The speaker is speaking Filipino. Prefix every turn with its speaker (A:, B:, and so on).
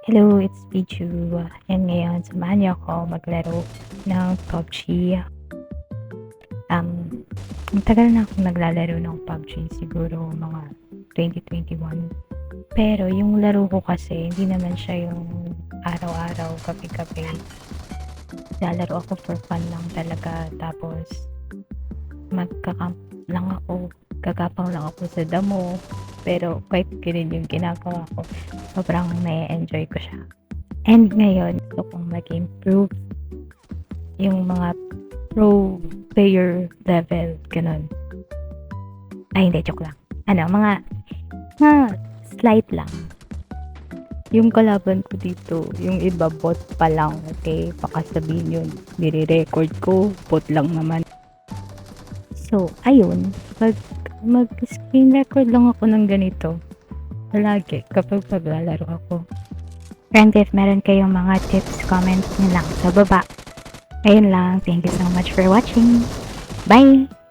A: Hello, it's Pichu. And ngayon, samahan niyo ako maglaro ng PUBG. Ang tagal na akong naglalaro ng PUBG, siguro mga 2021. Pero yung laro ko kasi, hindi naman siya yung araw-araw, gabi-gabi. Lalaro ako for fun lang talaga. Tapos, magkakamp lang ako. Gagapang lang ako sa damo. Pero kahit ganun yung ginagawa ko, sobrang na-enjoy ko siya. And ngayon, gusto kong mag-improve yung mga pro player level, ganun. Ay, hindi, joke lang. Mga slight lang. Yung kalaban ko dito, yung iba bot pa lang, okay? Baka sabihin yun, nire-record ko, bot lang naman. So, ayun, mag-screen record lang ako ng ganito. Palagi, kapag paglalaro ako. And if meron kayong mga tips, comments nyo lang sa baba. Ayun lang. Thank you so much for watching. Bye!